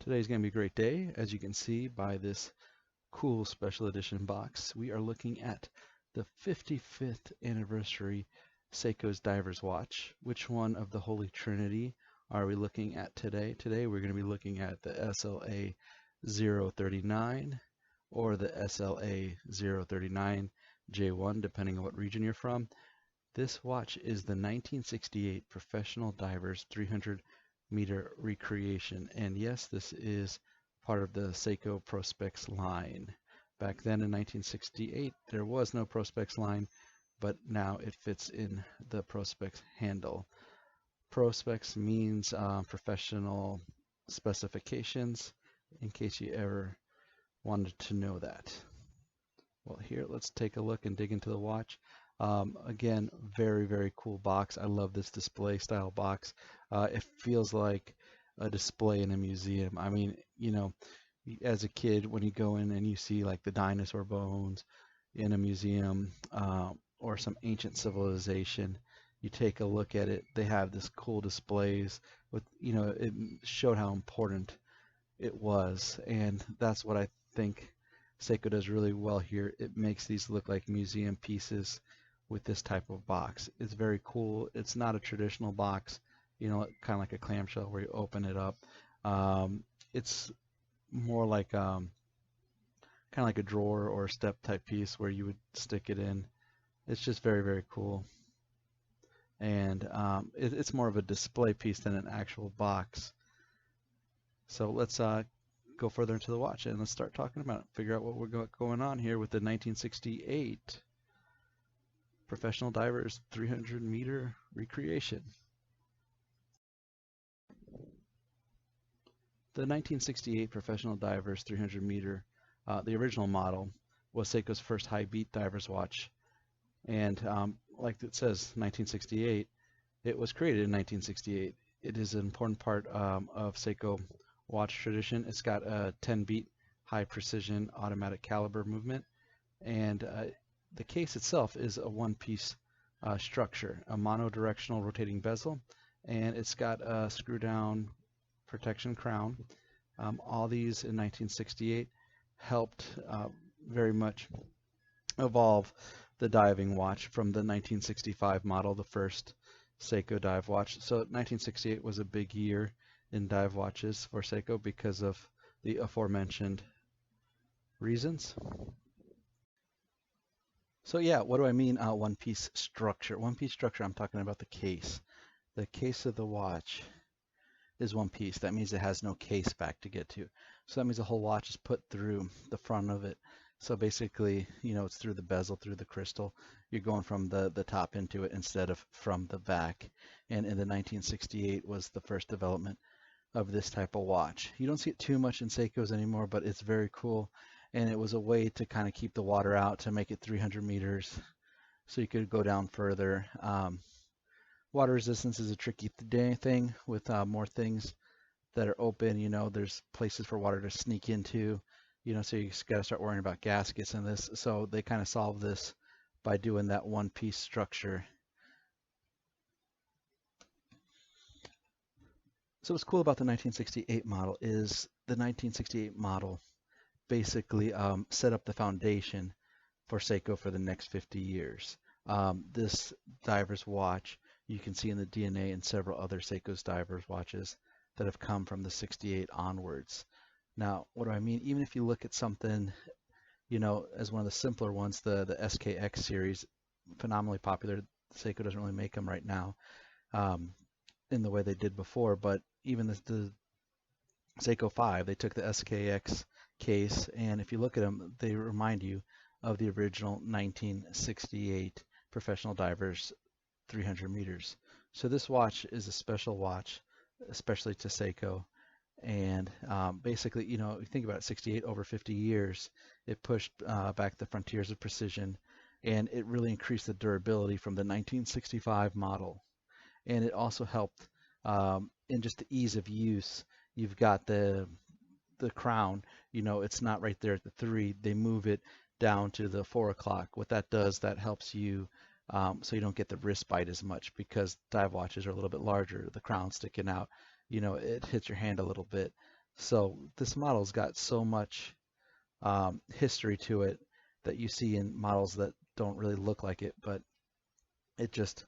Today's going to be a great day. As you can see by this cool special edition box, we are looking at the 55th anniversary Seiko's Diver's Watch. Which one of the Holy Trinity are we looking at today? Today we're going to be looking at the SLA039 or the SLA039 J1, depending on what region you're from. This watch is the 1968 Professional Divers 300-meter recreation, and yes, this is part of the Seiko Prospex line. Back then in 1968, there was no Prospex line, but now it fits in the Prospex handle. Prospex means professional specifications, in case you ever wanted to know that. Well, here, let's take a look and dig into the watch. Again, very, very cool box. I love this display style box. It feels like a display in a museum. I mean, you know, as a kid, when you go in and you see like the dinosaur bones in a museum or some ancient civilization, you take a look at it. They have this cool displays with, it showed how important it was. And that's what I think Seiko does really well here. It makes these look like museum pieces with this type of box. It's very cool. It's not a traditional box, kind of like a clamshell where you open it up. It's more like kind of like a drawer or a step type piece where you would stick it in. It's just very, very cool. And it's more of a display piece than an actual box. So let's go further into the watch and let's start talking about it. Figure out what we're going on here with the 1968 Professional Divers 300-meter recreation. The 1968 Professional Divers 300-meter, the original model, was Seiko's first high beat diver's watch. And like it says, 1968, it was created in 1968. It is an important part of Seiko watch tradition. It's got a 10-beat high precision automatic caliber movement, and the case itself is a one-piece structure, a monodirectional rotating bezel, and it's got a screw-down protection crown. All these in 1968 helped very much evolve the diving watch from the 1965 model, the first Seiko dive watch. So 1968 was a big year in dive watches for Seiko because of the aforementioned reasons. So yeah, what do I mean one-piece structure? One-piece structure, I'm talking about the case. The case of the watch is one piece. That means it has no case back to get to. So that means the whole watch is put through the front of it. So basically, it's through the bezel, through the crystal. You're going from the top into it instead of from the back. And in the 1968 was the first development of this type of watch. You don't see it too much in Seikos anymore, but it's very cool. And it was a way to kind of keep the water out, to make it 300 meters so you could go down further. Water resistance is a tricky thing with more things that are open. There's places for water to sneak into, so you just got to start worrying about gaskets in this. So they kind of solve this by doing that one piece structure. So what's cool about the 1968 model is the 1968 model basically set up the foundation for Seiko for the next 50 years. This diver's watch, you can see in the DNA in several other Seiko's diver's watches that have come from the 68 onwards. Now, what do I mean? Even if you look at something, as one of the simpler ones, the SKX series, phenomenally popular. Seiko doesn't really make them right now in the way they did before, but even the Seiko 5, they took the SKX case, and if you look at them, they remind you of the original 1968 Professional Divers 300 meters. So this watch is a special watch, especially to Seiko. And basically, if you think about it, 68 over 50 years, it pushed back the frontiers of precision, and it really increased the durability from the 1965 model. And it also helped in just the ease of use. You've got the crown, it's not right there at the 3. They move it down to the 4 o'clock. What that does, that helps you so you don't get the wrist bite as much, because dive watches are a little bit larger, the crown sticking out. It hits your hand a little bit. So this model's got so much history to it that you see in models that don't really look like it, but it just,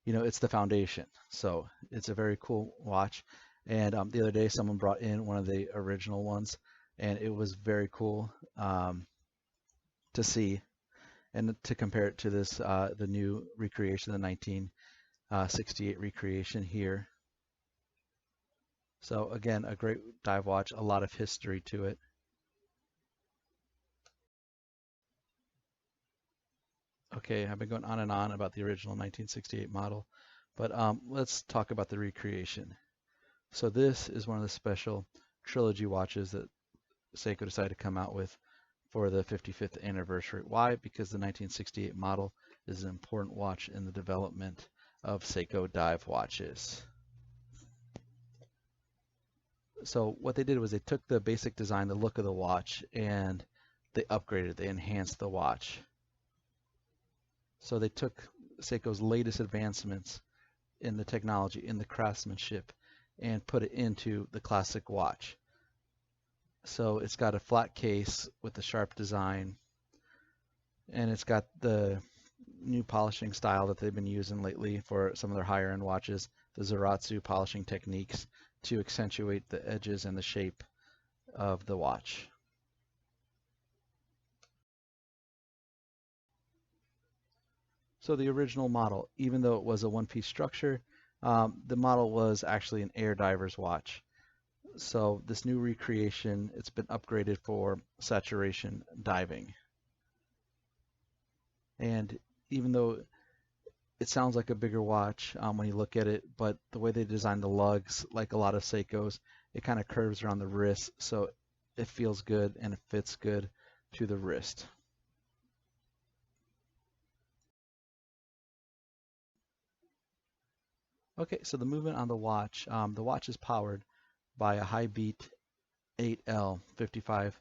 it's the foundation. So it's a very cool watch. And the other day, someone brought in one of the original ones, and it was very cool to see and to compare it to this, the new recreation, the 1968 recreation here. So again, a great dive watch, a lot of history to it. Okay, I've been going on and on about the original 1968 model, but let's talk about the recreation. So this is one of the special trilogy watches that Seiko decided to come out with for the 55th anniversary. Why? Because the 1968 model is an important watch in the development of Seiko dive watches. So what they did was they took the basic design, the look of the watch, and they upgraded, they enhanced the watch. So they took Seiko's latest advancements in the technology, in the craftsmanship, and put it into the classic watch. So it's got a flat case with a sharp design, and it's got the new polishing style that they've been using lately for some of their higher end watches, the Zaratsu polishing techniques to accentuate the edges and the shape of the watch. So the original model, even though it was a one-piece structure, the model was actually an air diver's watch. So this new recreation, it's been upgraded for saturation diving. And even though it sounds like a bigger watch when you look at it, but the way they designed the lugs, like a lot of Seikos, it kind of curves around the wrist, so it feels good and it fits good to the wrist. Okay, so the movement on the watch is powered by a high beat 8L 55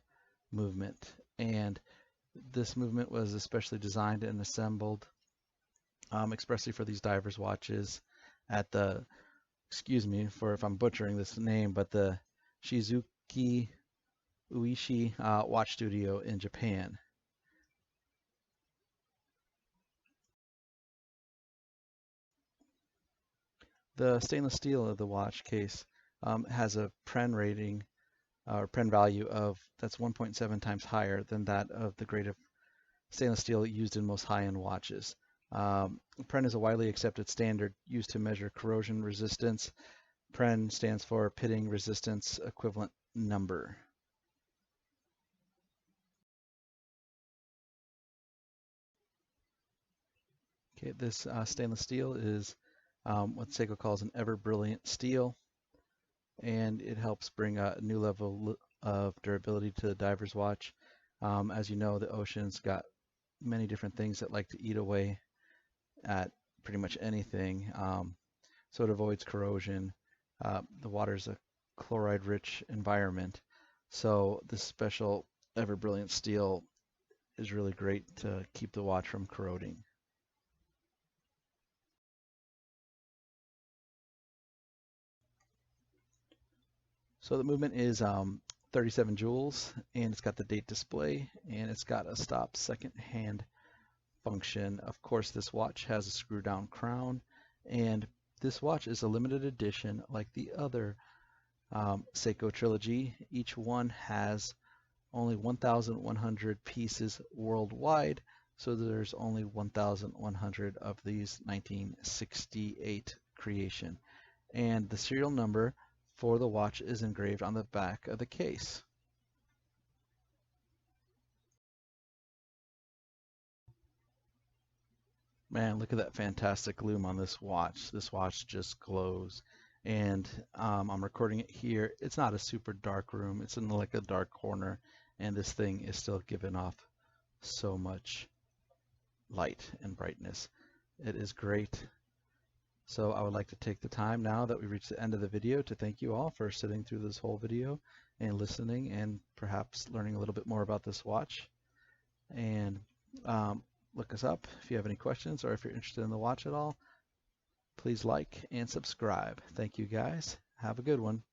movement, and this movement was especially designed and assembled expressly for these divers watches at the, excuse me for if I'm butchering this name, but the Shizuki Uishi watch studio in Japan. The stainless steel of the watch case has a Pren rating or Pren value of that's 1.7 times higher than that of the grade of stainless steel used in most high-end watches. Pren is a widely accepted standard used to measure corrosion resistance. Pren stands for pitting resistance equivalent number. Okay, this stainless steel is what Seiko calls an ever brilliant steel, and it helps bring a new level of durability to the diver's watch. As you know, the ocean's got many different things that like to eat away at pretty much anything, so it avoids corrosion. The water's a chloride-rich environment, so this special ever brilliant steel is really great to keep the watch from corroding. So the movement is 37 joules, and it's got the date display, and it's got a stop second hand function. Of course, this watch has a screw down crown, and this watch is a limited edition like the other Seiko trilogy. Each one has only 1,100 pieces worldwide, so there's only 1,100 of these 1968 creation. And the serial number for the watch is engraved on the back of the case. Man, look at that fantastic lume on this watch. This watch just glows. And I'm recording it here. It's not a super dark room. It's in like a dark corner. And this thing is still giving off so much light and brightness. It is great. So I would like to take the time now that we reached the end of the video to thank you all for sitting through this whole video and listening and perhaps learning a little bit more about this watch. And look us up if you have any questions or if you're interested in the watch at all. Please like and subscribe. Thank you guys. Have a good one.